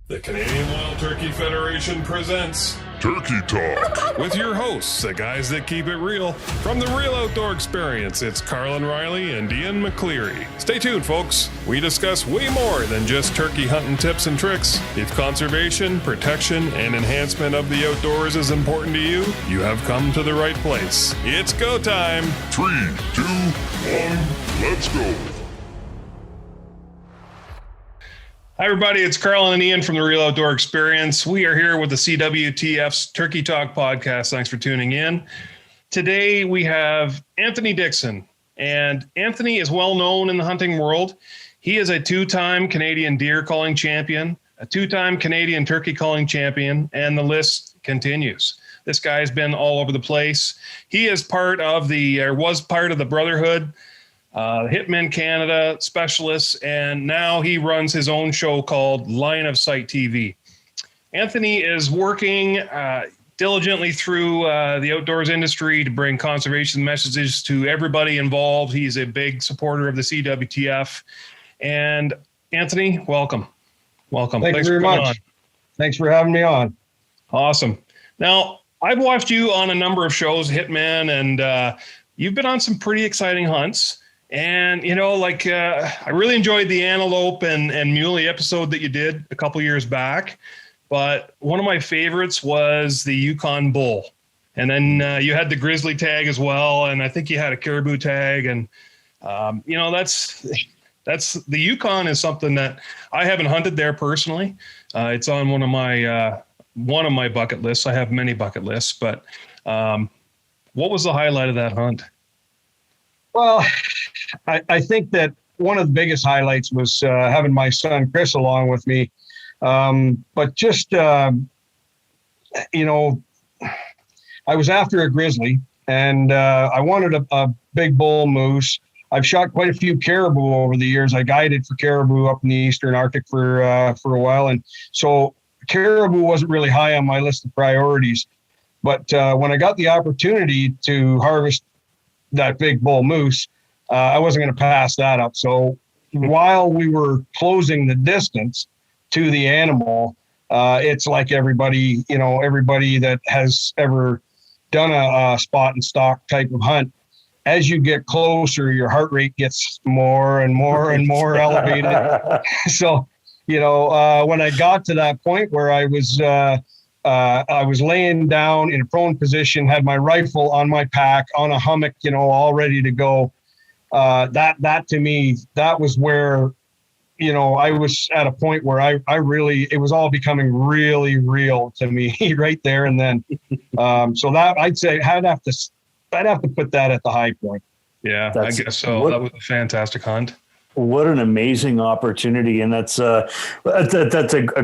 The Canadian Wild Turkey Federation presents Turkey Talk with your hosts, the guys that keep it real. From the Real Outdoor Experience, it's Carlin Riley and Ian McCleary. Stay tuned, folks. We discuss way more than just turkey hunting tips and tricks. If conservation, protection, and enhancement of the outdoors is important to you, you have come to the right place. It's go time. 3, 2, 1, let's go. Hi, everybody. It's Carlin and Ian from the Real Outdoor Experience. We are here with the CWTF's Turkey Talk podcast. Thanks for tuning in. Today, we have Anthony Dickson. And Anthony is well known in the hunting world. He is a two-time Canadian deer calling champion, a two-time Canadian turkey calling champion, and the list continues. This guy has been all over the place. He is was part of the Brotherhood, Hitman Canada specialist, and now he runs his own show called Line of Sight TV. Anthony is working diligently through the outdoors industry to bring conservation messages to everybody involved. He's a big supporter of the CWTF. And Anthony, welcome. Thanks you very much. Thanks for having me on. Awesome. Now, I've watched you on a number of shows, Hitman, and you've been on some pretty exciting hunts. And, I really enjoyed the antelope and muley episode that you did a couple years back. But one of my favorites was the Yukon bull. And then you had the grizzly tag as well. And I think you had a caribou tag. And, that's the Yukon is something that I haven't hunted there personally. It's on one of my bucket lists. I have many bucket lists. But what was the highlight of that hunt? Well, I think that one of the biggest highlights was having my son Chris along with me. But just, I was after a grizzly, and I wanted a big bull moose. I've shot quite a few caribou over the years. I guided for caribou up in the Eastern Arctic for a while. And so caribou wasn't really high on my list of priorities. But when I got the opportunity to harvest that big bull moose, I wasn't going to pass that up. So while we were closing the distance to the animal, it's like everybody that has ever done a spot and stalk type of hunt. As you get closer, your heart rate gets more and more and more elevated. So, when I got to that point where I was laying down in a prone position, had my rifle on my pack on a hummock, all ready to go. That to me, that was where, I was at a point where it was all becoming really real to me right there and then. So that I'd say I'd have to put that at the high point. Yeah, I guess so. That was a fantastic hunt. What an amazing opportunity. And that's a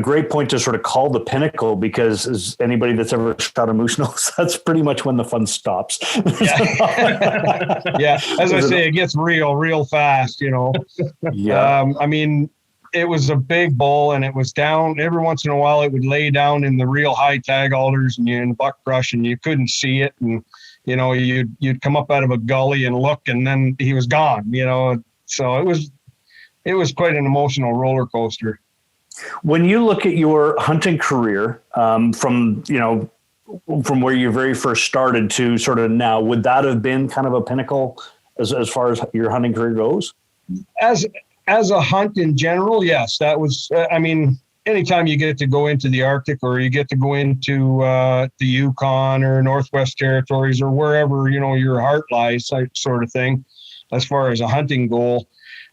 great point to sort of call the pinnacle, because as anybody that's ever shot a moose knows, that's pretty much when the fun stops. Yeah. Yeah. As I say, it gets real fast, Yeah. It was a big bull, and it was down every once in a while. It would lay down in the real high tag alders and in the buck brush, and you couldn't see it. And, you'd come up out of a gully and look, and then he was gone, so it was quite an emotional roller coaster. When you look at your hunting career, from where you very first started to sort of now, would that have been kind of a pinnacle as far as your hunting career goes? As a hunt in general, yes, that was, anytime you get to go into the Arctic, or you get to go into the Yukon or Northwest Territories or wherever, your heart lies, sort of thing, as far as a hunting goal.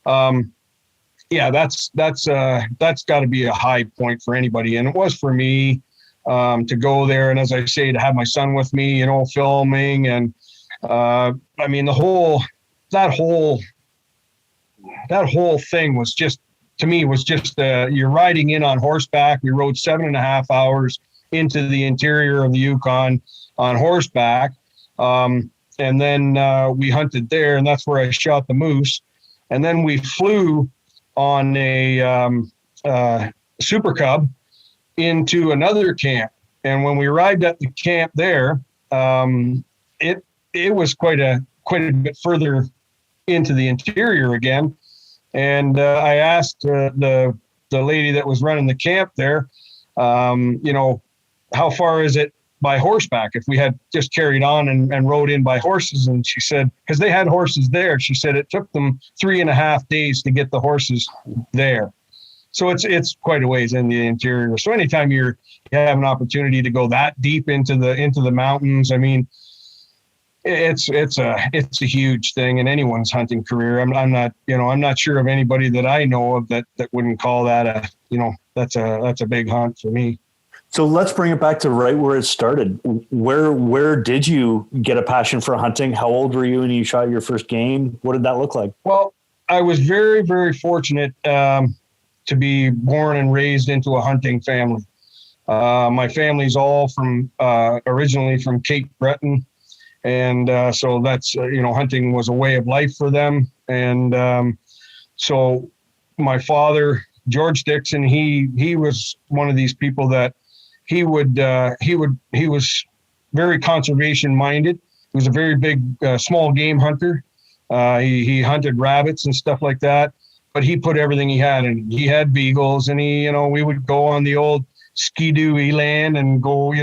That's got to be a high point for anybody. And it was for me to go there. And as I say, to have my son with me, filming. And that whole thing was just, to me, was just you're riding in on horseback. We rode 7.5 hours into the interior of the Yukon on horseback. And then we hunted there, and that's where I shot the moose. And then we flew on a Super Cub into another camp. And when we arrived at the camp there, it was quite a bit further into the interior again. And I asked the the lady that was running the camp there, how far is it by horseback if we had just carried on and rode in by horses? And she said, because they had horses there, she said it took them 3.5 days to get the horses there. So it's quite a ways in the interior. So anytime you have an opportunity to go that deep into the mountains, I mean, it's a huge thing in anyone's hunting career. I'm not sure of anybody that I know of that wouldn't call that that's a big hunt for me. So let's bring it back to right where it started. Where did you get a passion for hunting? How old were you when you shot your first game? What did that look like? Well, I was very, very fortunate to be born and raised into a hunting family. My family's all originally from Cape Breton. And so that's, hunting was a way of life for them. And so my father, George Dickson, he was one of these people that he was very conservation minded. He was a very big small game hunter. He hunted rabbits and stuff like that, but he put everything he had in. He had beagles, and we would go on the old skidoo eland and go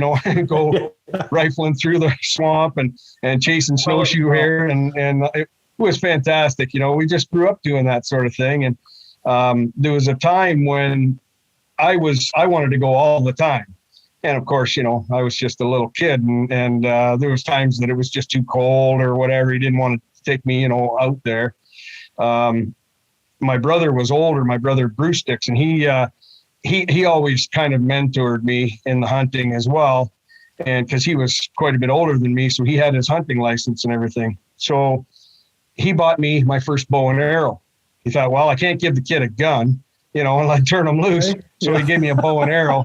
rifling through the swamp and chasing snowshoe hare, and it was fantastic. We just grew up doing that sort of thing. And there was a time when I wanted to go all the time. And of course, I was just a little kid, and there was times that it was just too cold or whatever. He didn't want to take me, out there. My brother was older, my brother Bruce Dickson. He always kind of mentored me in the hunting as well. And because he was quite a bit older than me, so he had his hunting license and everything. So he bought me my first bow and arrow. He thought, well, I can't give the kid a gun, and I'd turn him loose. So he gave me a bow and arrow,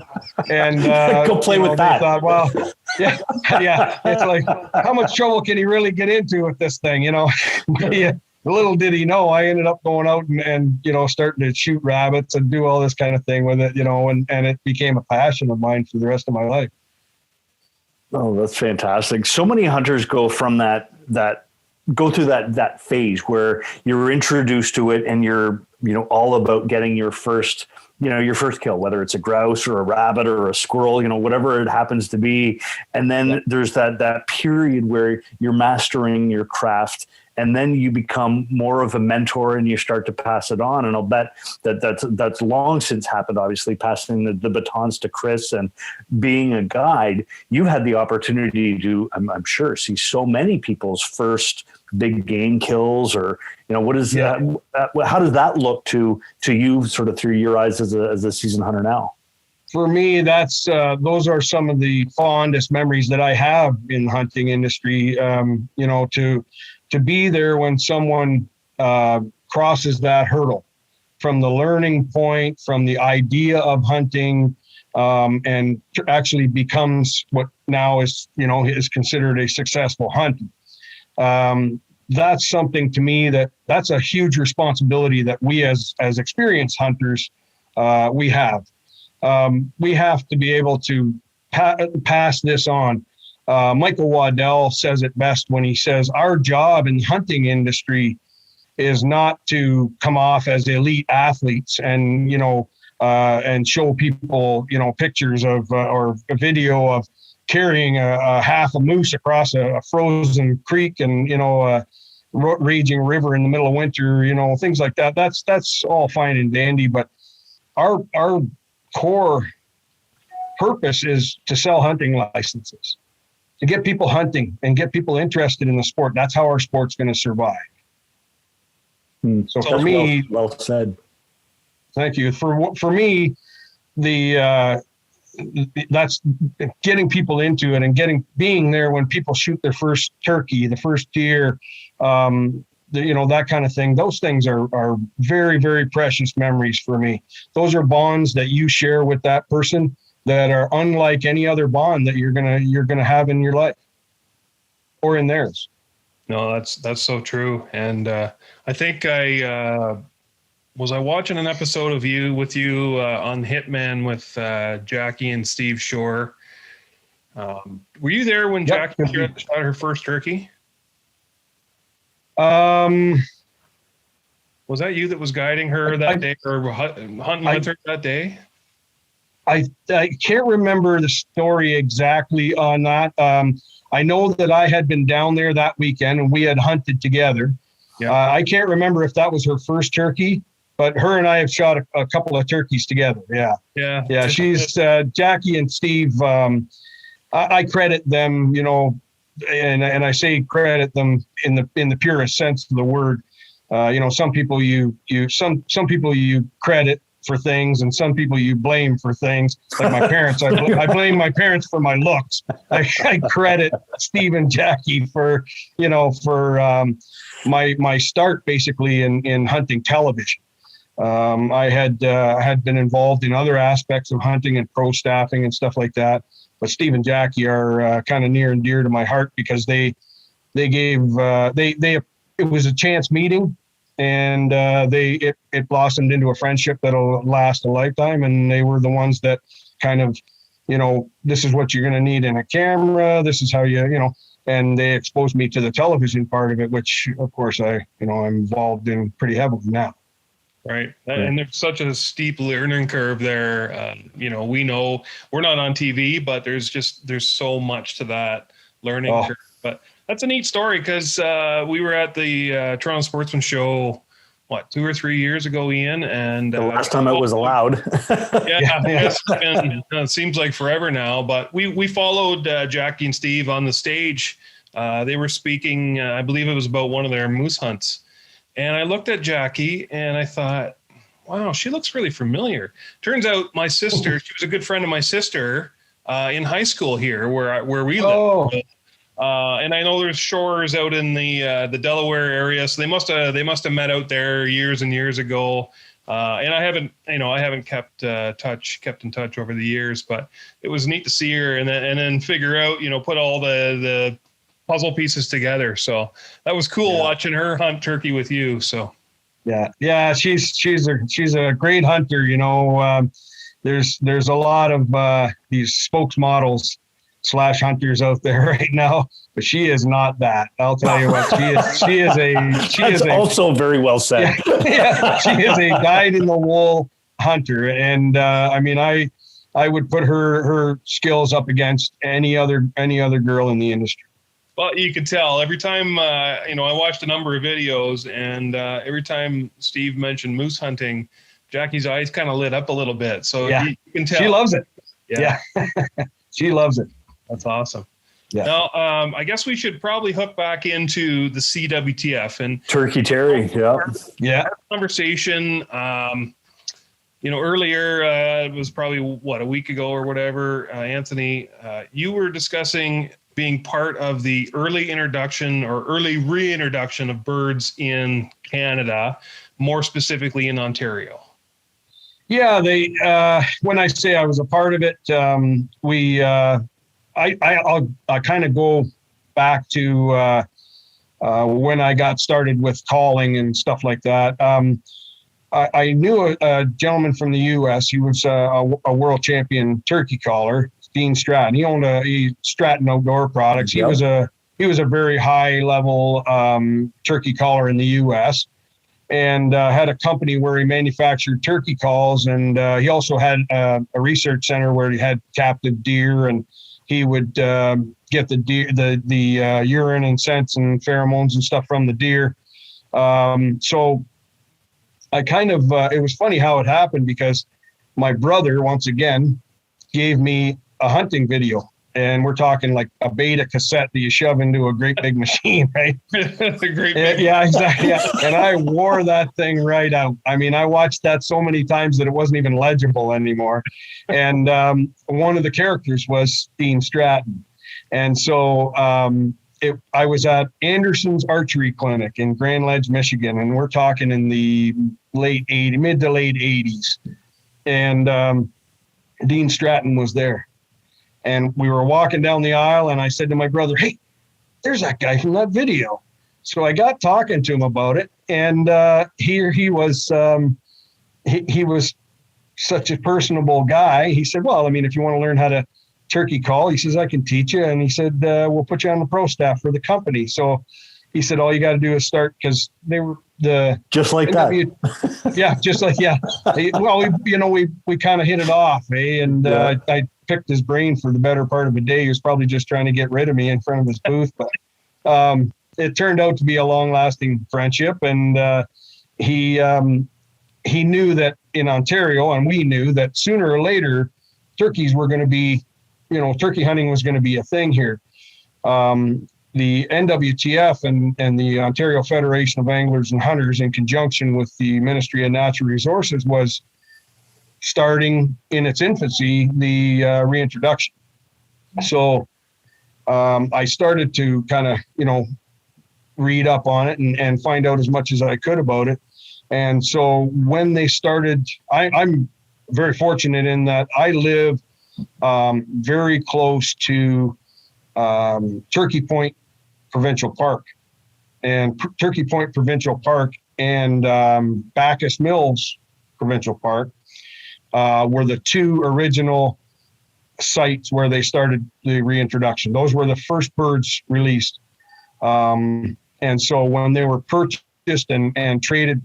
and go play with that. I thought, well, yeah. It's like, how much trouble can he really get into with this thing? Yeah. Little did he know, I ended up going out and starting to shoot rabbits and do all this kind of thing with it, and it became a passion of mine for the rest of my life. Oh, that's fantastic. So many hunters go from go through that phase where you're introduced to it and you're, all about getting your first kill, whether it's a grouse or a rabbit or a squirrel, whatever it happens to be. And then there's that period where you're mastering your craft, and then you become more of a mentor and you start to pass it on. And I'll bet that's long since happened, obviously, passing the batons to Chris and being a guide. You've had the opportunity to, I'm sure, see so many people's first big game kills, or, what is that? How does that look to you sort of through your eyes as a seasoned hunter now? For me, those are some of the fondest memories that I have in the hunting industry. To be there when someone crosses that hurdle from the learning point, from the idea of hunting, and actually becomes what now is considered a successful hunt. That's something to me that's a huge responsibility that we as experienced hunters, we have. We have to be able to pass this on. Michael Waddell says it best when he says our job in the hunting industry is not to come off as elite athletes and and show people pictures of or a video of carrying a half a moose across a frozen creek and a raging river in the middle of winter, things like that. That's all fine and dandy, but our core purpose is to sell hunting licenses, to get people hunting and get people interested in the sport. That's how our sport's going to survive. So for me, well said. Thank you. For me, that's getting people into it and being there when people shoot their first turkey, the first deer, that kind of thing. Those things are very, very precious memories for me. Those are bonds that you share with that person that are unlike any other bond that you're gonna have in your life or in theirs. No, that's so true. And I think I was watching an episode of with you on Hitman with Jackie and Steve Shore. Were you there when Yep. Jackie shot her first turkey? Was that you that was guiding her that day or hunting with her that day? I can't remember the story exactly on that. I know that I had been down there that weekend and we had hunted together. Yeah. I can't remember if that was her first turkey, but her and I have shot a couple of turkeys together. Yeah. She's Jackie and Steve. I credit them, you know, and I say credit them in the purest sense of the word. You know, some people some people you credit for things, and some people you blame for things. Like my parents, I blame my parents for my looks. I credit Steve and Jackie for my start basically in hunting television. I had been involved in other aspects of hunting and pro staffing and stuff like that, but Steve and Jackie are kind of near and dear to my heart because it was a chance meeting. And it blossomed into a friendship that'll last a lifetime. And they were the ones that kind of, you know, this is what you're going to need in a camera. This is how and they exposed me to the television part of it, which of course I'm involved in pretty heavily now. Right. And there's such a steep learning curve there. We know we're not on TV, but there's so much to that learning curve. But that's a neat story because we were at the Toronto Sportsman Show, 2 or 3 years ago, Ian, and the last time it was allowed. It's been, it seems like forever now. But we followed Jackie and Steve on the stage. They were speaking, I believe it was about one of their moose hunts, and I looked at Jackie and I thought, wow, she looks really familiar. Turns out my sister, she was a good friend of my sister in high school here, where we live. And I know there's shores out in the Delaware area, so they must have met out there years and years ago. And I haven't kept in touch over the years, but it was neat to see her and then figure out, put all the puzzle pieces together. So that was cool watching her hunt turkey with you. So yeah, she's a great hunter. There's a lot of these spokesmodels / hunters out there right now, but she is not that. I'll tell you what, she is also very well said. She is a dyed in the wool hunter, and I would put her skills up against any other girl in the industry. Well, you could tell every time I watched a number of videos, and every time Steve mentioned moose hunting, Jackie's eyes kind of lit up a little bit. So you can tell she loves it. Yeah. She loves it. That's awesome. Yeah. Now, I guess we should probably hook back into the CWTF and Turkey Terry. Yeah. Conversation. Earlier, it was probably a week ago or whatever. Anthony, you were discussing being part of the early introduction or early reintroduction of birds in Canada, more specifically in Ontario. Yeah, when I say I was a part of it, I'll kind of go back to when I got started with calling and stuff like that. I knew a gentleman from the U.S. He was a world champion turkey caller, Dean Stratton. He owned Stratton Outdoor Products. He was a very high level turkey caller in the U.S. and had a company where he manufactured turkey calls, and he also had a research center where he had captive deer, and he would get the deer, the urine and scents and pheromones and stuff from the deer. So I kind of it was funny how it happened because my brother once again gave me a hunting video. And we're talking like a beta cassette that you shove into a great big machine, right? Yeah, exactly. Yeah. And I wore that thing right out. I mean, I watched that so many times that it wasn't even legible anymore. And one of the characters was Dean Stratton. And so I was at Anderson's Archery Clinic in Grand Ledge, Michigan, and we're talking in the mid to late 80s. And Dean Stratton was there. And we were walking down the aisle, and I said to my brother, "Hey, there's that guy from that video." So I got talking to him about it, and here he was. He was such a personable guy. He said, "Well, I mean, if you want to learn how to turkey call," he says, "I can teach you." And he said, "We'll put you on the pro staff for the company." So he said, all you got to do is start, because they were just like that. Yeah, just like, yeah. Well, we kind of hit it off, and I picked his brain for the better part of a day. He was probably just trying to get rid of me in front of his booth, but it turned out to be a long-lasting friendship, and he knew that in Ontario, and we knew that sooner or later, turkeys were going to be, turkey hunting was going to be a thing here. The NWTF and the Ontario Federation of Anglers and Hunters, in conjunction with the Ministry of Natural Resources, was starting in its infancy the reintroduction. So I started to kind of, read up on it and find out as much as I could about it. And so when they started, I'm very fortunate in that I live very close to Turkey Point Provincial Park, and Turkey Point Provincial Park and Bacchus Mills Provincial Park were the two original sites where they started the reintroduction. Those were the first birds released. And so when they were purchased and traded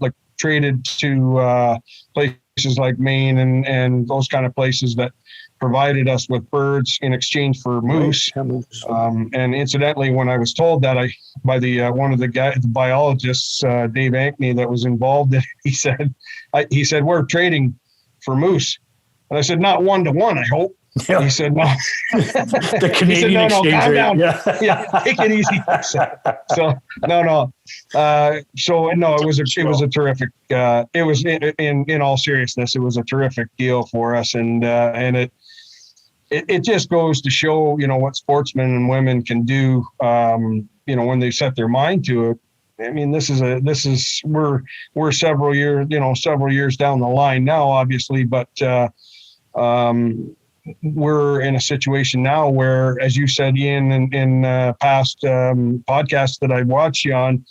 to places like Maine and those kind of places that provided us with birds in exchange for moose. And incidentally, when I was told that by one of the biologists, Dave Ankney, that was involved, he said, we're trading for moose. And I said, not 1-to-1, I hope. Yeah. He said, no. The Canadian exchange calm rate. down. Yeah. Take it easy. So no. It was a terrific. It was in all seriousness, it was a terrific deal for us, and it just goes to show, what sportsmen and women can do, when they set their mind to it. I mean, we're several years down the line now, obviously, but we're in a situation now where, as you said, Ian, in past podcasts that I've watched you on,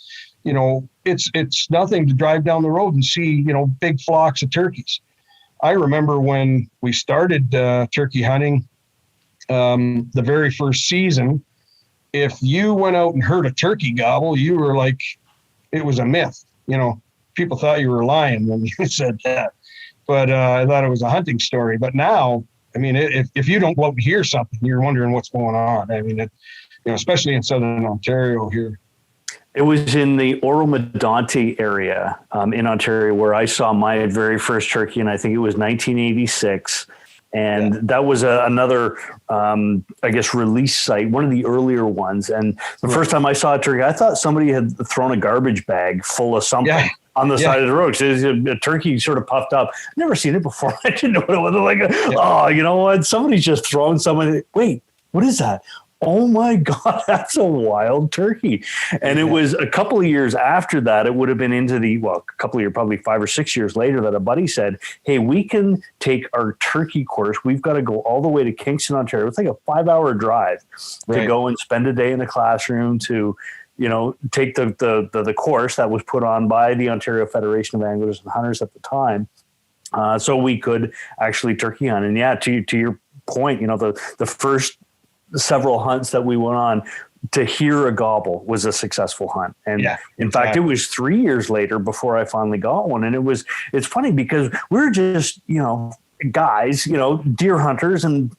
it's nothing to drive down the road and see, big flocks of turkeys. I remember when we started turkey hunting, the very first season, if you went out and heard a turkey gobble, you were like, it was a myth. People thought you were lying when you said that. But I thought it was a hunting story. But now, I mean, if you don't go out and hear something, you're wondering what's going on. I mean, especially in southern Ontario here. It was in the Oro-Medonte area in Ontario where I saw my very first turkey, and I think it was 1986. And that was another, release site, one of the earlier ones. And the first time I saw a turkey, I thought somebody had thrown a garbage bag full of something on the side of the road. So a turkey sort of puffed up. I've never seen it before. I didn't know what it was. Like, oh, you know what? Somebody's just thrown something. Wait, what is that? Oh my God, that's a wild turkey. And it was a couple of years after that, it would have been a couple of years, probably 5 or 6 years later, that a buddy said, hey, we can take our turkey course. We've got to go all the way to Kingston, Ontario. It's like a 5-hour drive to go and spend a day in the classroom to, take the course that was put on by the Ontario Federation of Anglers and Hunters at the time. So we could actually turkey hunt. And to your point, the first several hunts that we went on, to hear a gobble was a successful hunt. And in fact, it was 3 years later before I finally got one. And it's funny because we're just, guys, deer hunters and,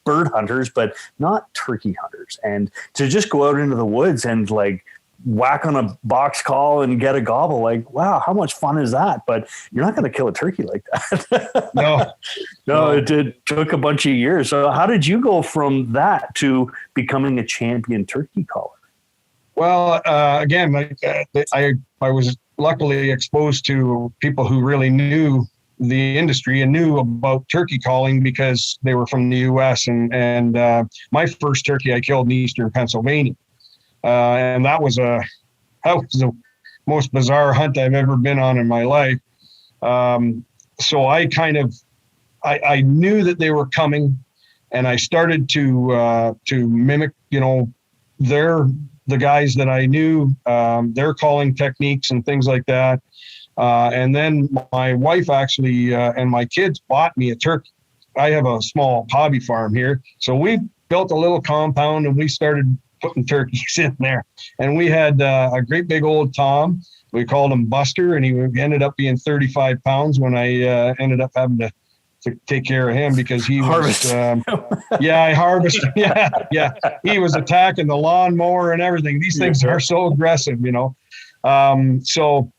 bird hunters, but not turkey hunters. And to just go out into the woods and like whack on a box call and get a gobble, like, wow, how much fun is that? But you're not going to kill a turkey like that. No, it took a bunch of years. So how did you go from that to becoming a champion turkey caller? Well, again, I was luckily exposed to people who really knew the industry and knew about turkey calling because they were from the U.S. And my first turkey I killed in eastern Pennsylvania. And that was the most bizarre hunt I've ever been on in my life. So I I knew that they were coming, and I started to mimic, the guys that I knew, their calling techniques and things like that. And then my wife actually and my kids bought me a turkey. I have a small hobby farm here, so we built a little compound and we started putting turkeys in there. And we had a great big old Tom. We called him Buster, and he ended up being 35 pounds when I ended up having to take care of him because he was, I harvested. Yeah. He was attacking the lawnmower and everything. These things are so aggressive, you know. So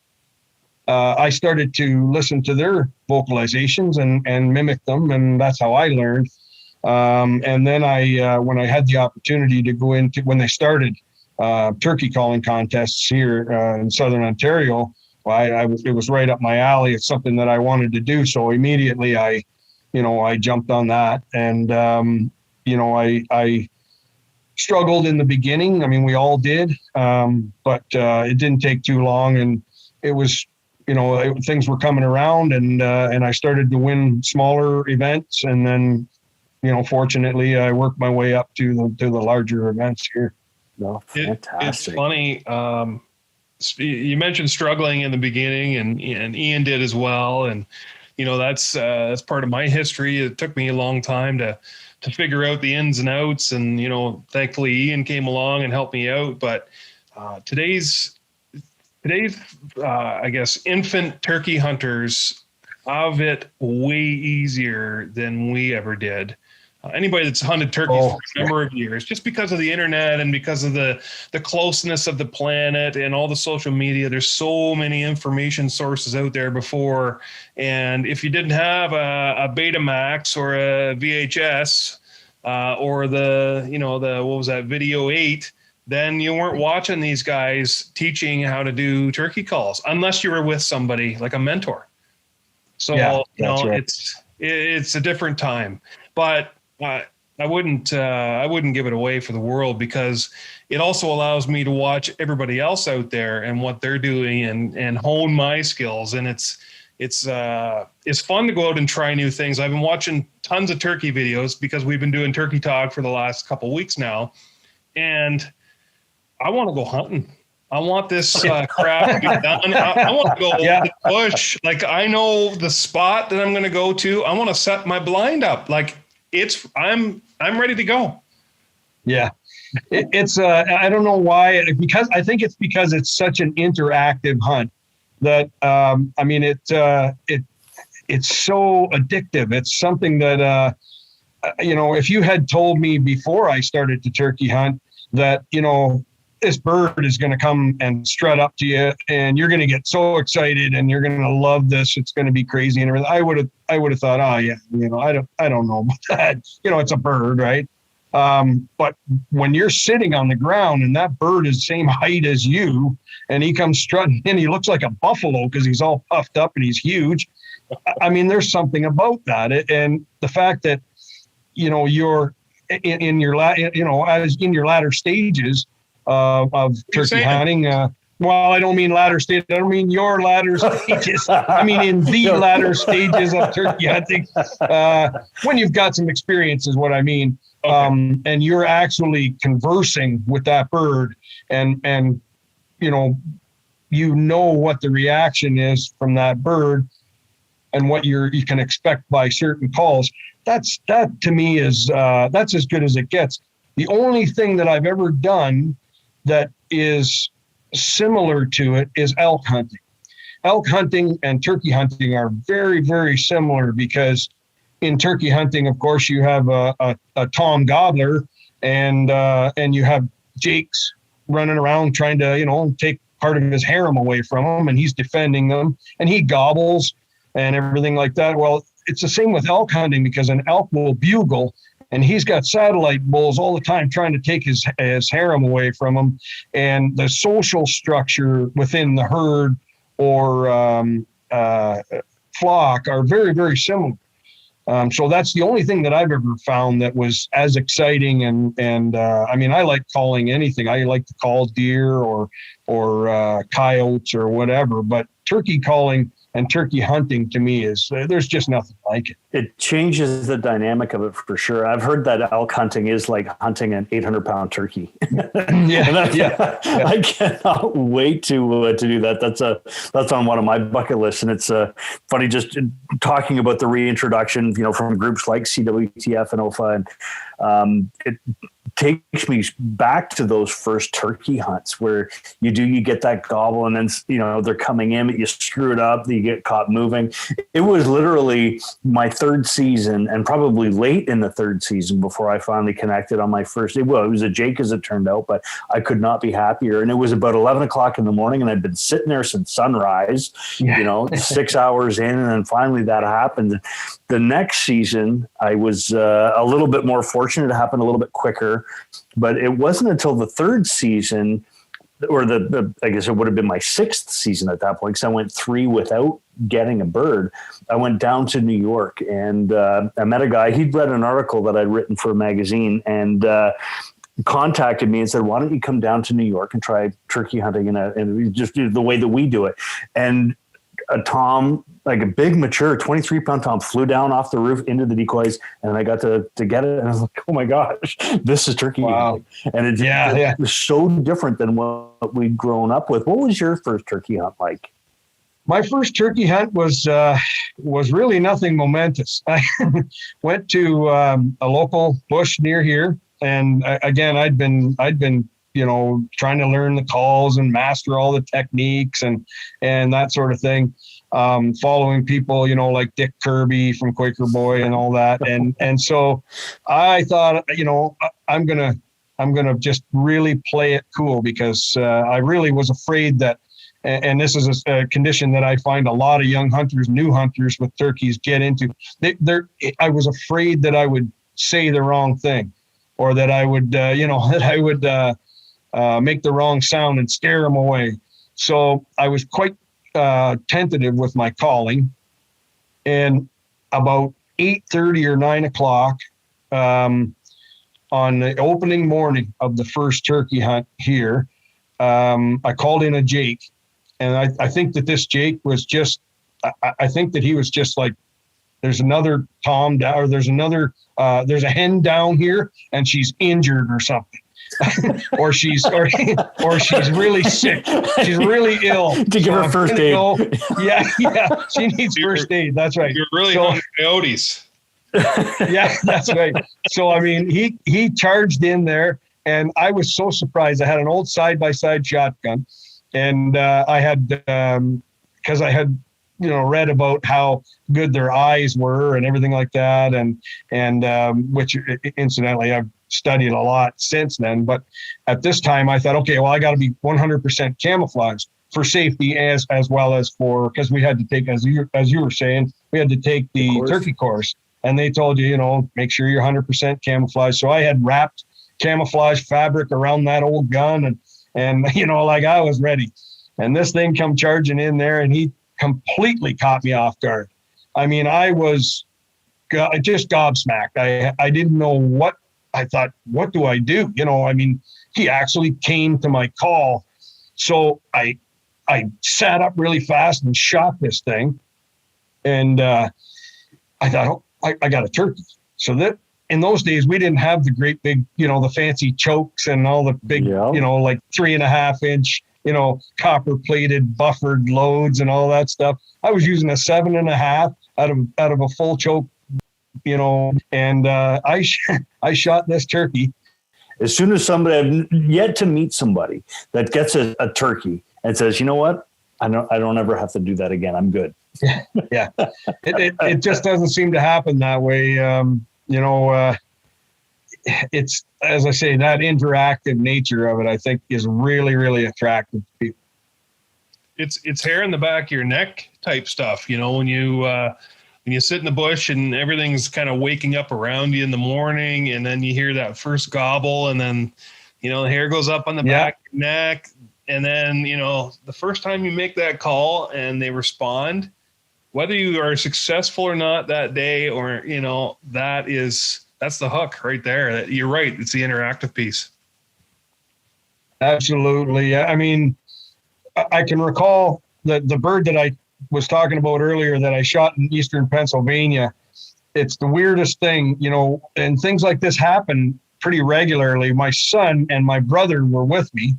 I started to listen to their vocalizations and mimic them. And that's how I learned. And then when I had the opportunity to go into, when they started turkey calling contests here in Southern Ontario, it was right up my alley. It's something that I wanted to do. So immediately I jumped on that. And, I struggled in the beginning. I mean, we all did, but it didn't take too long. And it was, things were coming around, and I started to win smaller events. And then, fortunately, I worked my way up to the larger events here. No, fantastic. It's funny. You mentioned struggling in the beginning, and Ian did as well. And, that's part of my history. It took me a long time to figure out the ins and outs. And, thankfully Ian came along and helped me out. But today's I guess, infant turkey hunters have it way easier than we ever did. Anybody that's hunted turkeys for a number of years, just because of the internet and because of the closeness of the planet and all the social media, there's so many information sources out there before. And if you didn't have a Betamax or a VHS or the Video 8, then you weren't watching these guys teaching how to do turkey calls unless you were with somebody like a mentor. So, right. It's a different time, but I wouldn't give it away for the world, because it also allows me to watch everybody else out there and what they're doing and hone my skills. And it's fun to go out and try new things. I've been watching tons of turkey videos because we've been doing Turkey Talk for the last couple of weeks now. And I want to go hunting. I want this crap to be done. I want to go in the bush. Like, I know the spot that I'm going to go to. I want to set my blind up. Like, I'm ready to go. Yeah. It's I don't know why, because I think it's because it's such an interactive hunt that, it's so addictive. It's something that, if you had told me before I started to turkey hunt that, this bird is going to come and strut up to you and you're going to get so excited and you're going to love this, it's going to be crazy and everything, I would have thought, I don't know about that. It's a bird, right? But when you're sitting on the ground and that bird is the same height as you and he comes strutting in, he looks like a buffalo because he's all puffed up and he's huge. I mean, there's something about that. And the fact that, you're in your latter stages of turkey hunting. Well, I don't mean latter stage. I don't mean your latter stages. I mean in the latter stages of turkey hunting. When you've got some experience is what I mean. Okay. And you're actually conversing with that bird and what the reaction is from that bird and what you can expect by certain calls. That to me is that's as good as it gets. The only thing that I've ever done that is similar to it is elk hunting. Elk hunting and turkey hunting are very, very similar because in turkey hunting, of course, you have a Tom Gobbler and you have Jakes running around trying to, take part of his harem away from him, and he's defending them and he gobbles and everything like that. Well, it's the same with elk hunting because an elk will bugle. And he's got satellite bulls all the time trying to take his harem away from him. And the social structure within the herd or flock are very, very similar. So that's the only thing that I've ever found that was as exciting. And I like calling anything. I like to call deer or coyotes or whatever. But turkey calling and turkey hunting to me there's just nothing like it. It changes the dynamic of it for sure. I've heard that elk hunting is like hunting an 800-pound turkey. I cannot wait to do that. That's on one of my bucket lists. And it's funny just talking about the reintroduction, from groups like CWTF and OFA. And takes me back to those first turkey hunts where you get that gobble and then, they're coming in, but you screw it up, you get caught moving. It was literally my third season and probably late in the third season before I finally connected on my first day. Well, it was a Jake as it turned out, but I could not be happier. And it was about 11 o'clock in the morning and I'd been sitting there since sunrise, 6 hours in. And then finally that happened. The next season, I was a little bit more fortunate. It happened a little bit quicker, but it wasn't until the third season, or I guess it would have been my sixth season at that point, because I went 3 without getting a bird. I went down to New York and I met a guy. He'd read an article that I'd written for a magazine and contacted me and said, why don't you come down to New York and try turkey hunting and just do the way that we do it. And a tom, like a big mature 23-pound tom, flew down off the roof into the decoys, and I got to get it. And I was like, oh my gosh, this is turkey. Wow. And it was so different than what we'd grown up with. What was your first turkey hunt like? My first turkey hunt was really nothing momentous. I went to a local bush near here. And again, I'd been, trying to learn the calls and master all the techniques and that sort of thing. Following people, like Dick Kirby from Quaker Boy and all that. And so I thought, I'm going to just really play it cool, because I really was afraid that, and this is a condition that I find a lot of young hunters, new hunters with turkeys get into. I was afraid that I would say the wrong thing, or that I would, make the wrong sound and scare them away. So I was quite tentative with my calling. And about 8:30 or 9 o'clock on the opening morning of the first turkey hunt here, I called in a Jake. And I think that this Jake was just, I think that he was just like, there's another tom down, or there's a hen down here and she's injured or something. or she's really sick. She's really ill. To give her first aid. Yeah. She needs first aid. That's right. You're really hungry coyotes. Yeah, that's right. So, I mean, he charged in there and I was so surprised. I had an old side-by-side shotgun and I had, because I had, read about how good their eyes were and everything like that. And which incidentally, I've studied a lot since then. But at this time I thought, okay, well, I got to be 100% camouflaged for safety as well as because we had to take, as you were saying, we had to take the turkey course, and they told you, make sure you're 100% camouflaged. So I had wrapped camouflage fabric around that old gun and like I was ready. And this thing come charging in there and he completely caught me off guard. I mean, I was just gobsmacked. I didn't know what I thought. What do I do? I mean, he actually came to my call. So I sat up really fast and shot this thing. And I thought, I got a turkey. So that in those days, we didn't have the great big, the fancy chokes and all the big, like 3.5 inch, copper plated buffered loads and all that stuff. I was using a 7.5 out of a full choke, and I shot this turkey. As soon as I've yet to meet somebody that gets a turkey and says, you know what, I don't ever have to do that again. I'm good. Yeah. It just doesn't seem to happen that way. It's, as I say, that interactive nature of it, I think, is really, really attractive to people. It's hair in the back of your neck type stuff. When you sit in the bush and everything's kind of waking up around you in the morning, and then you hear that first gobble, and then, the hair goes up on the back of your neck. And then, the first time you make that call and they respond, whether you are successful or not that day, or, that's the hook right there. You're right. It's the interactive piece. Absolutely. I mean, I can recall the bird that I was talking about earlier that I shot in eastern Pennsylvania. It's the weirdest thing, and things like this happen pretty regularly. My son and my brother were with me,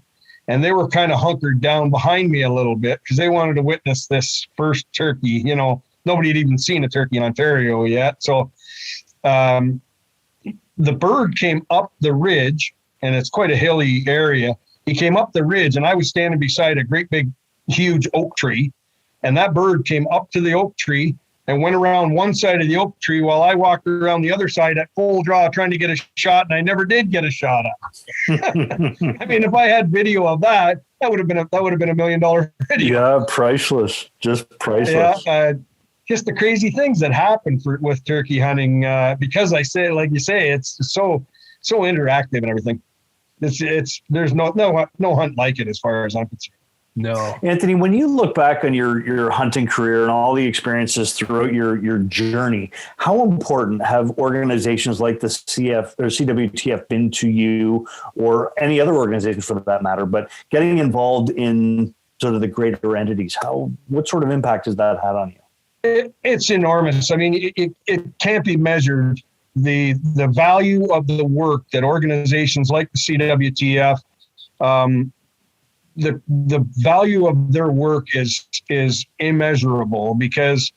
and they were kind of hunkered down behind me a little bit because they wanted to witness this first turkey. Nobody had even seen a turkey in Ontario yet. So, the bird came up the ridge, and it's quite a hilly area. He came up the ridge, and I was standing beside a great big, huge oak tree. And that bird came up to the oak tree and went around one side of the oak tree while I walked around the other side at full draw trying to get a shot, and I never did get a shot at. I mean, if I had video of that, that would have been a $1 million video. Yeah, priceless, just priceless. Yeah, just the crazy things that happen with turkey hunting, because I say, like you say, it's so interactive and everything. There's no hunt like it as far as I'm concerned. No. Anthony, when you look back on your hunting career and all the experiences throughout your journey, how important have organizations like the CWTF been to you, or any other organization for that matter, but getting involved in sort of the greater entities? What sort of impact has that had on you? It's enormous. I mean, it can't be measured. The value of the work that organizations like the CWTF, the value of their work is immeasurable, because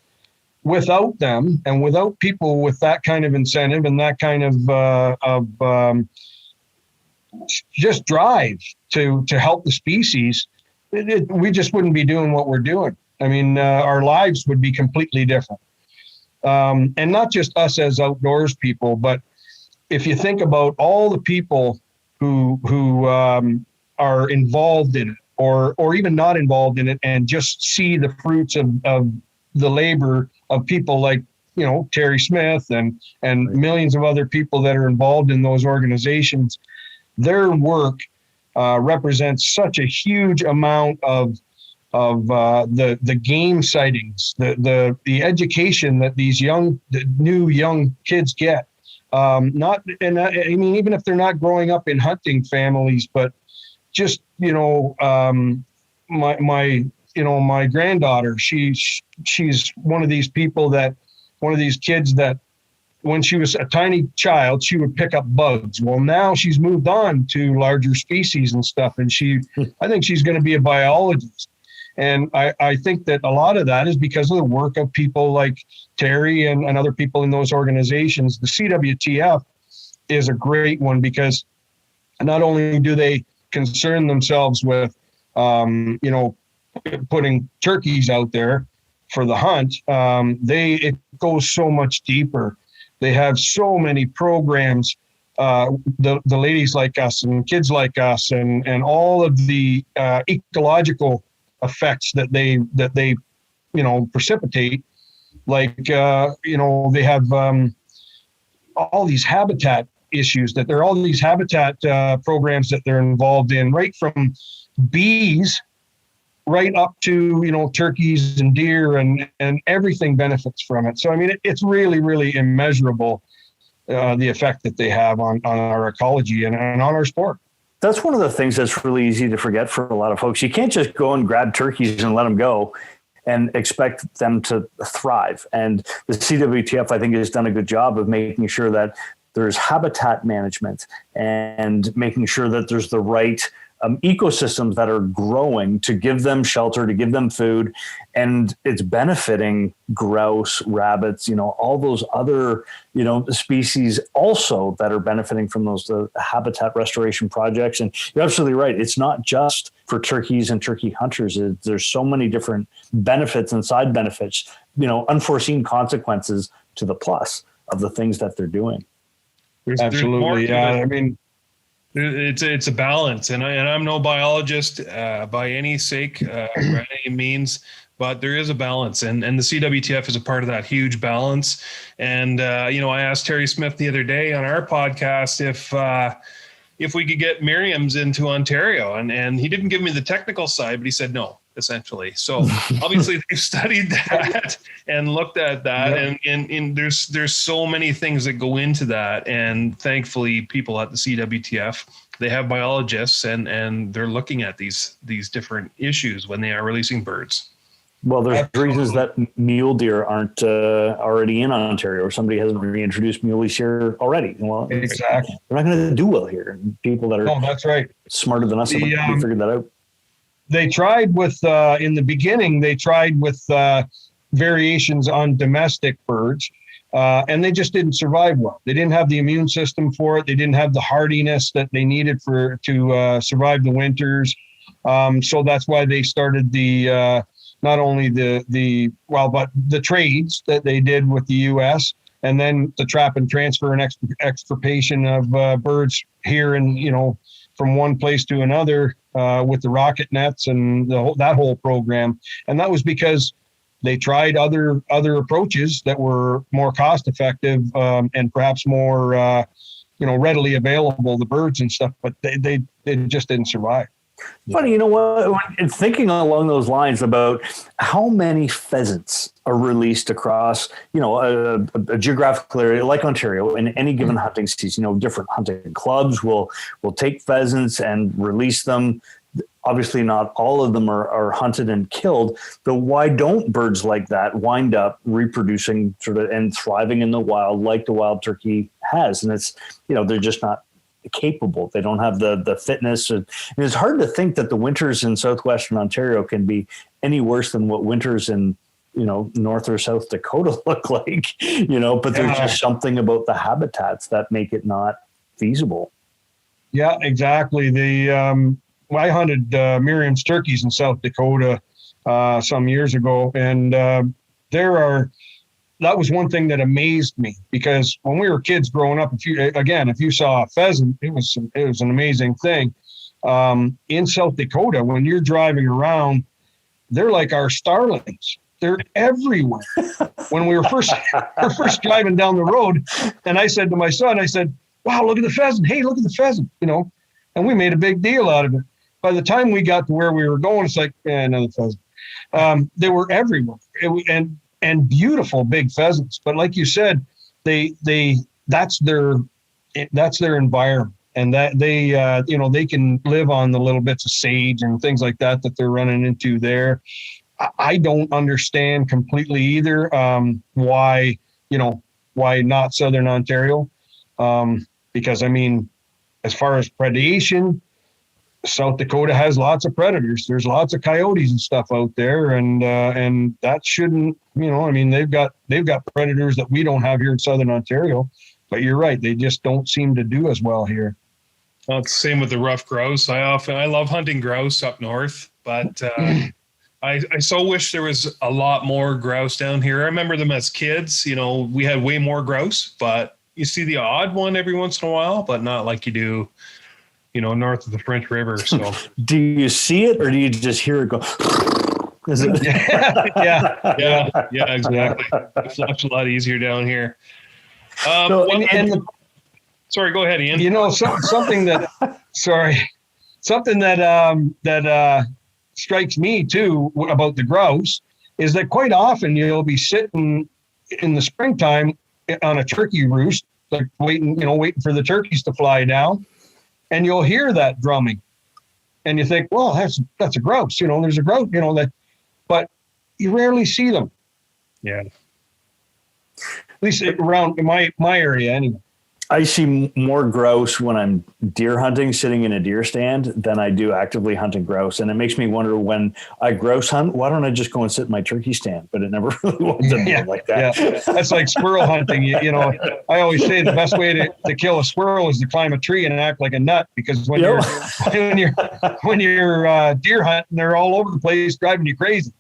without them and without people with that kind of incentive and that kind of just drive to help the species, we just wouldn't be doing what we're doing. I mean, our lives would be completely different. And not just us as outdoors people, but if you think about all the people who are involved in it, or even not involved in it, and just see the fruits of the labor of people like, Terry Smith and millions of other people that are involved in those organizations, their work represents such a huge amount of the game sightings, the education that these new young kids get. I mean, even if they're not growing up in hunting families, but just, my granddaughter, she's one of these kids that when she was a tiny child, she would pick up bugs. Well, now she's moved on to larger species and stuff. And I think she's going to be a biologist. And I think that a lot of that is because of the work of people like Terry and other people in those organizations. The CWTF is a great one, because not only do they concern themselves with, putting turkeys out there for the hunt, it goes so much deeper. They have so many programs, the ladies like us and kids like us, and all of the ecological effects that they precipitate. Like, they have all these habitat issues, that there are all these habitat programs that they're involved in, right from bees right up to, turkeys and deer, and everything benefits from it. So, I mean, it's really, really immeasurable, the effect that they have on our ecology and on our sport. That's one of the things that's really easy to forget for a lot of folks. You can't just go and grab turkeys and let them go and expect them to thrive. And the CWTF, I think, has done a good job of making sure that there's habitat management and making sure that there's the right ecosystems that are growing to give them shelter, to give them food, and it's benefiting grouse, rabbits, all those other, species also that are benefiting from those habitat restoration projects. And you're absolutely right. It's not just for turkeys and turkey hunters. There's so many different benefits and side benefits, unforeseen consequences to the plus of the things that they're doing. Absolutely. Yeah. I mean, it's a balance, and I'm no biologist by any sake, by any means, but there is a balance, and the CWTF is a part of that huge balance. And I asked Terry Smith the other day on our podcast if we could get Merriam's into Ontario, and he didn't give me the technical side, but he said no, essentially. So obviously they've studied that and looked at that, and there's so many things that go into that. And thankfully people at the CWTF, they have biologists, and they're looking at these different issues when they are releasing birds. Well, there's reasons that mule deer aren't already in Ontario, or somebody hasn't reintroduced muleys here already. Well, exactly. They're not going to do well here. People that are that's right. smarter than us have figured that out. They tried with, in the beginning, variations on domestic birds. and they just didn't survive well. They didn't have the immune system for it. They didn't have the hardiness that they needed to survive the winters. So that's why they started not only but the trades that they did with the U.S. and then the trap and transfer and extirpation of birds here and from one place to another with the rocket nets and that whole program. And that was because they tried other approaches that were more cost effective and perhaps more readily available, the birds and stuff, but they just didn't survive. Funny, you know what? Thinking along those lines about how many pheasants are released across, a geographical area like Ontario in any given hunting season. Different hunting clubs will take pheasants and release them. Obviously, not all of them are hunted and killed, but why don't birds like that wind up reproducing and thriving in the wild like the wild turkey has? And it's, they're just not capable. They don't have the fitness. And it's hard to think that the winters in southwestern Ontario can be any worse than what winters in North or South Dakota look like, but there's just something about the habitats that make it not feasible. Yeah, exactly. I hunted Miriam's turkeys in South Dakota some years ago, and that was one thing that amazed me, because when we were kids growing up, if you saw a pheasant, it was an amazing thing. In South Dakota, when you're driving around, they're like our starlings. They're everywhere. When we were first driving down the road, and I said to my son, "Wow, look at the pheasant! Hey, look at the pheasant!" And we made a big deal out of it. By the time we got to where we were going, it's like, another pheasant. They were everywhere, and beautiful big pheasants. But like you said, that's their environment, and that they can live on the little bits of sage and things like that they're running into there. I don't understand completely either why not Southern Ontario, because as far as predation, South Dakota has lots of predators. There's lots of coyotes and stuff out there, and that shouldn't, they've got predators that we don't have here in Southern Ontario. But you're right, they just don't seem to do as well here. Well, it's the same with the rough grouse. I love hunting grouse up north, but I so wish there was a lot more grouse down here. I remember them as kids. We had way more grouse, but you see the odd one every once in a while, but not like you do north of the French River. So do you see it, or do you just hear it go? Is it? Yeah, exactly. It's a lot easier down here. Sorry, go ahead, Ian. Something that strikes me too about the grouse is that quite often you'll be sitting in the springtime on a turkey roost, like waiting for the turkeys to fly down. And you'll hear that drumming, and you think, well, that's a grouse. There's a grouse. But you rarely see them. Yeah. At least around my area, anyway. I see more grouse when I'm deer hunting, sitting in a deer stand, than I do actively hunting grouse. And it makes me wonder, when I grouse hunt, why don't I just go and sit in my turkey stand? But it never really winds up being like that. Yeah. That's like squirrel hunting. I always say the best way to kill a squirrel is to climb a tree and act like a nut, because when you're deer hunting, they're all over the place, driving you crazy.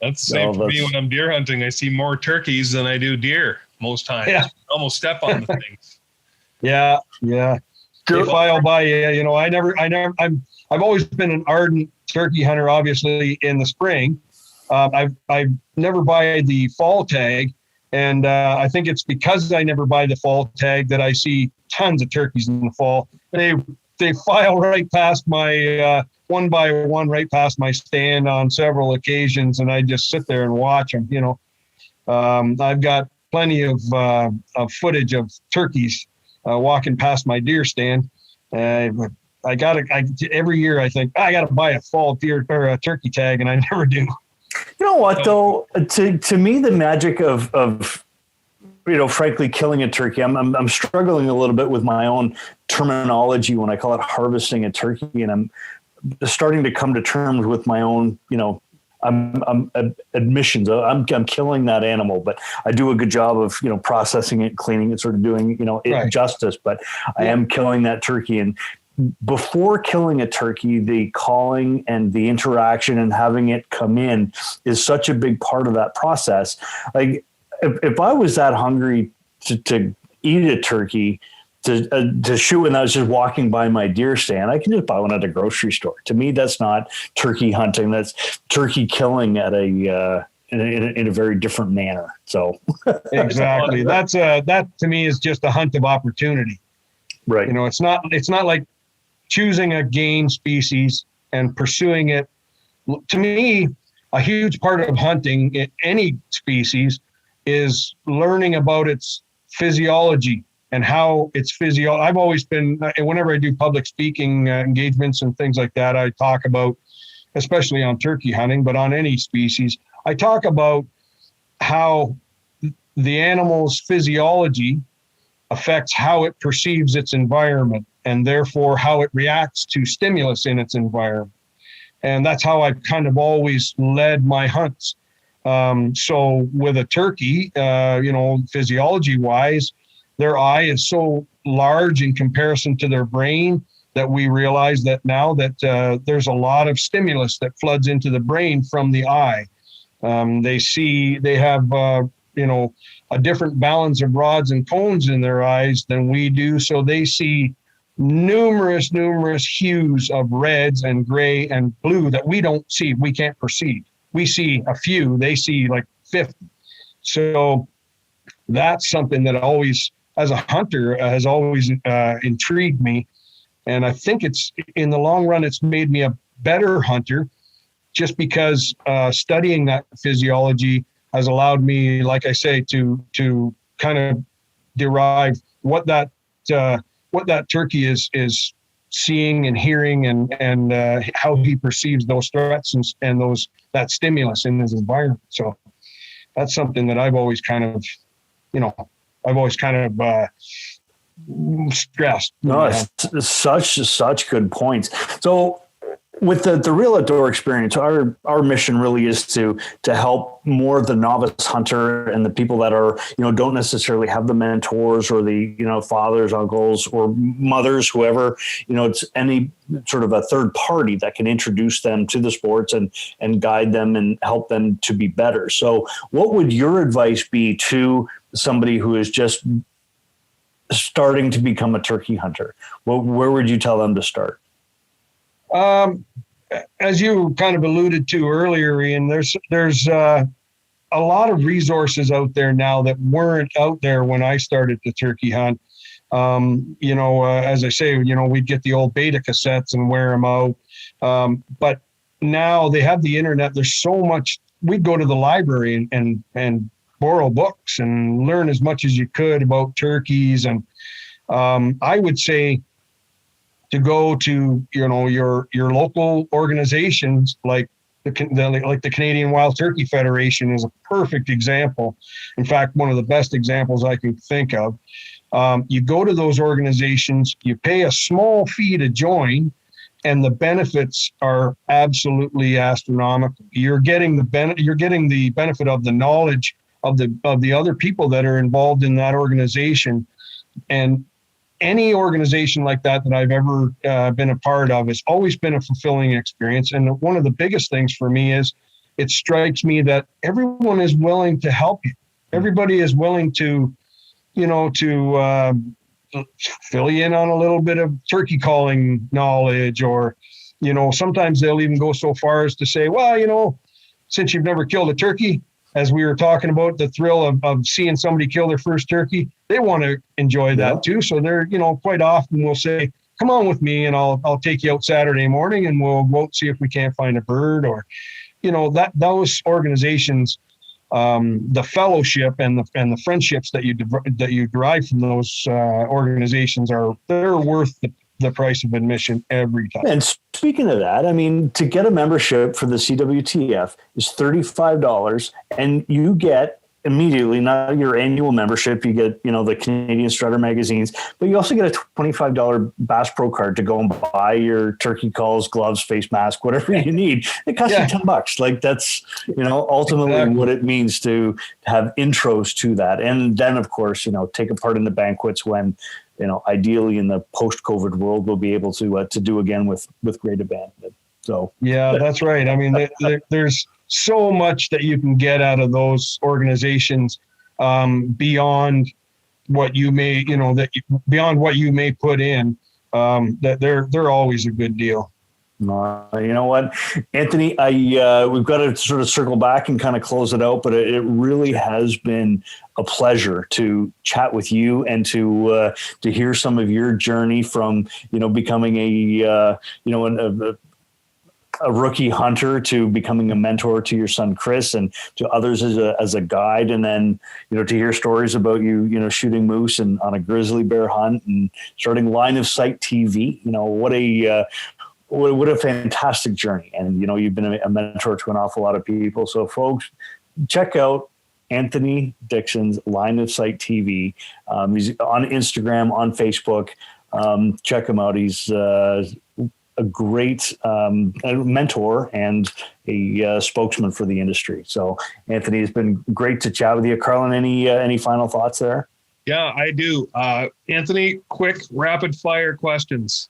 That's the same for me when I'm deer hunting. I see more turkeys than I do deer most times. Yeah. I almost step on the things. Yeah. They file by you. I've always been an ardent turkey hunter, obviously in the spring. I've never buy the fall tag. And I think it's because I never buy the fall tag that I see tons of turkeys in the fall. They file right past my, one by one, right past my stand on several occasions. And I just sit there and watch them, I've got plenty of footage of turkeys walking past my deer stand. Every year I think I got to buy a fall deer or a turkey tag, and I never do. You know what though? To me, the magic of frankly, killing a turkey, I'm struggling a little bit with my own terminology when I call it harvesting a turkey, and I'm starting to come to terms with my own, admissions. I'm killing that animal, but I do a good job of, processing it, cleaning it, sort of doing, it justice, but I am killing that turkey. And before killing a turkey, the calling and the interaction and having it come in is such a big part of that process. Like if I was that hungry to eat a turkey, to shoot when I was just walking by my deer stand, I can just buy one at a grocery store. To me, that's not turkey hunting. That's turkey killing at in a very different manner. So exactly. That to me is just a hunt of opportunity. Right. It's not like choosing a game species and pursuing it. To me, a huge part of hunting in any species is learning about its physiology and how it's I've always been, whenever I do public speaking engagements and things like that, I talk about, especially on turkey hunting, but on any species, I talk about how the animal's physiology affects how it perceives its environment and therefore how it reacts to stimulus in its environment. And that's how I've kind of always led my hunts. So with a turkey, physiology wise, their eye is so large in comparison to their brain that we realize that now that there's a lot of stimulus that floods into the brain from the eye. They have a different balance of rods and cones in their eyes than we do. So they see numerous hues of reds and gray and blue that we don't see. We can't perceive. We see a few, they see like 50. So that's something that always, as a hunter, has always intrigued me. And I think it's, in the long run, it's made me a better hunter, just because studying that physiology has allowed me, like I say, to kind of derive what that turkey is seeing and hearing, and how he perceives those threats and that stimulus in his environment. So that's something that I've always kind of, stressed. No, it's such good points. So with the Real Outdoor Experience, our mission really is to help more of the novice hunter and the people that are, don't necessarily have the mentors or the, fathers, uncles, or mothers, whoever, it's any sort of a third party that can introduce them to the sports and guide them and help them to be better. So what would your advice be to somebody who is just starting to become a turkey hunter? Where would you tell them to start? As you kind of alluded to earlier, Ian, there's a lot of resources out there now that weren't out there when I started the turkey hunt. As I say, we'd get the old beta cassettes and wear them out. But now they have the internet. There's so much. We'd go to the library and borrow books and learn as much as you could about turkeys. And I would say to go to your local organizations like the Canadian Wild Turkey Federation is a perfect example. In fact, one of the best examples I can think of. You go to those organizations, you pay a small fee to join, and the benefits are absolutely astronomical. You're getting the benefit of the knowledge of the other people that are involved in that organization. And any organization like that I've ever been a part of has always been a fulfilling experience. And one of the biggest things for me is it strikes me that everyone is willing to help you. Everybody is willing to fill you in on a little bit of turkey calling knowledge, or, sometimes they'll even go so far as to say, well, since you've never killed a turkey, as we were talking about the thrill of seeing somebody kill their first turkey, they want to enjoy that too. So they're, quite often we'll say, come on with me and I'll take you out Saturday morning and we'll go see if we can't find a bird, or, those organizations, the fellowship and the friendships that you derive from those organizations they're worth the price of admission every time. And speaking of that, to get a membership for the CWTF is $35, and you get immediately, not your annual membership. You get, the Canadian Strutter magazines, but you also get a $25 Bass Pro card to go and buy your turkey calls, gloves, face mask, whatever you need. It costs you $10. Like that's, ultimately what it means to have intros to that. And then of course, take a part in the banquets when, ideally in the post-COVID world, we'll be able to do again with great abandon. So, yeah, that's right. I mean, there's so much that you can get out of those organizations beyond what you may, beyond what you may put in. That they're always a good deal. You know what, Anthony, we've got to sort of circle back and kind of close it out, but it really has been a pleasure to chat with you and to hear some of your journey from, becoming a rookie hunter to becoming a mentor to your son, Chris, and to others as a guide. And then, to hear stories about you, shooting moose and on a grizzly bear hunt and starting Line of Sight TV, what a fantastic journey. And, you've been a mentor to an awful lot of people. So folks, check out Anthony Dickson's Line of Sight TV. He's on Instagram, on Facebook. Check him out. He's a great mentor and a spokesman for the industry. So Anthony, it's been great to chat with you. Carlin, any final thoughts there? Yeah, I do. Anthony, quick rapid fire questions.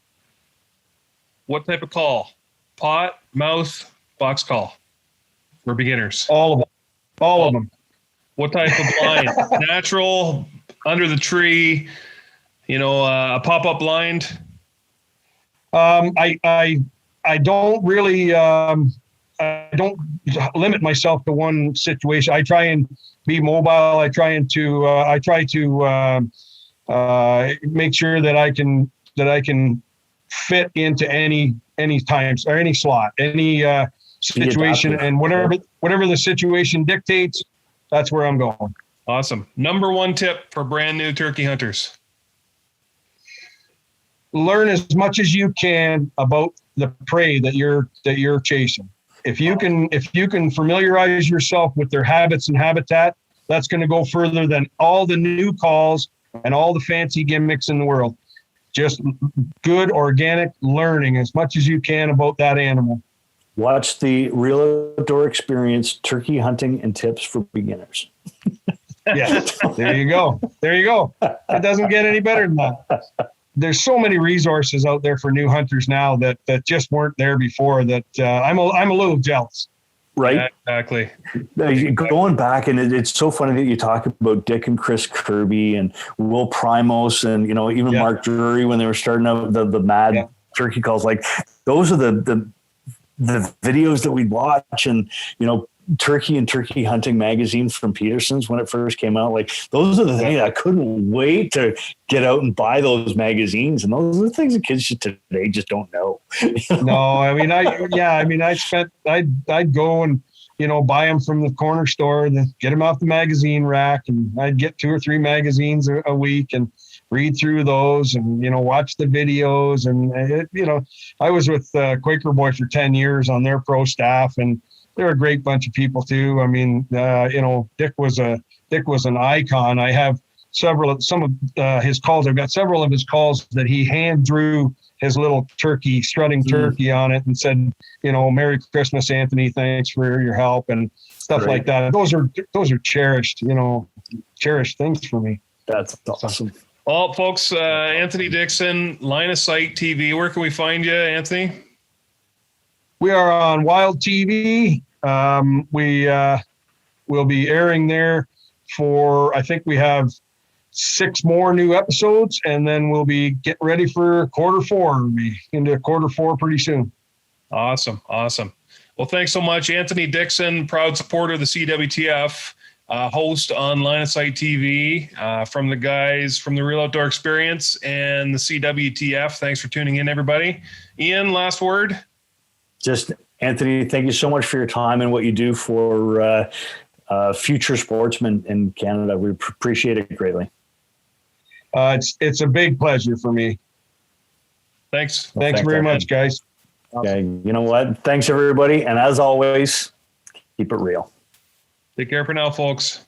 What type of call? Pot, mouth, box call for beginners? All of them. What type of blind? Natural, under the tree, a pop-up blind? I don't really, I don't limit myself to one situation. I try and be mobile. I try to make sure that I can fit into any times or any slot, any situation, and whatever the situation dictates, that's where I'm going. Awesome. Number one tip for brand new turkey hunters. Learn as much as you can about the prey that you're chasing. If you can familiarize yourself with their habits and habitat, that's going to go further than all the new calls and all the fancy gimmicks in the world. Just good organic learning as much as you can about that animal. Watch the Real Outdoor Experience Turkey Hunting and Tips for Beginners. Yeah, there you go. It doesn't get any better than that. There's so many resources out there for new hunters now that just weren't there before. That I'm a little jealous. Right. Yeah, exactly. Going back, and it's so funny that you talk about Dick and Chris Kirby and Will Primos and even Mark Drury when they were starting out the mad turkey calls. Like those are the videos that we'd watch, and Turkey and Turkey Hunting magazines from Peterson's when it first came out. Like those are the things I couldn't wait to get out and buy those magazines. And those are the things that kids today just don't know. No, I'd go and, buy them from the corner store, get them off the magazine rack, and I'd get 2 or 3 magazines a week and read through those and, watch the videos. And, I was with Quaker Boy for 10 years on their pro staff, and they're a great bunch of people too. I mean, Dick was an icon. I have some of his calls. I've got several of his calls that he hand drew his little strutting turkey on it and said, Merry Christmas, Anthony. Thanks for your help and stuff like that. Those are cherished things for me. That's awesome. Well, folks, Anthony Dickson, Line of Sight TV. Where can we find you, Anthony? We are on Wild TV. We will be airing there for, I think we have 6 more new episodes, and then we'll be getting ready for quarter 4. We'll be into quarter 4 pretty soon. Awesome. Well, thanks so much, Anthony Dickson, proud supporter of the CWTF, host on Line of Sight TV, from the guys from the Real Outdoor Experience and the CWTF. Thanks for tuning in, everybody. Ian, last word. Just Anthony, thank you so much for your time and what you do for future sportsmen in Canada. We appreciate it greatly. It's a big pleasure for me. Thanks. Thanks very much, guys. Okay, you know what? Thanks, everybody. And as always, keep it real. Take care for now, folks.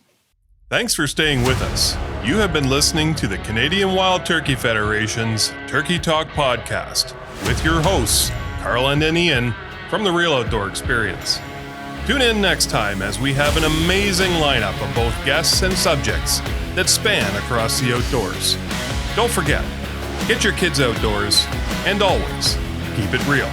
Thanks for staying with us. You have been listening to the Canadian Wild Turkey Federation's Turkey Talk podcast with your hosts, Carl and Ian from the Real Outdoor Experience. Tune in next time as we have an amazing lineup of both guests and subjects that span across the outdoors. Don't forget, get your kids outdoors, and always keep it real.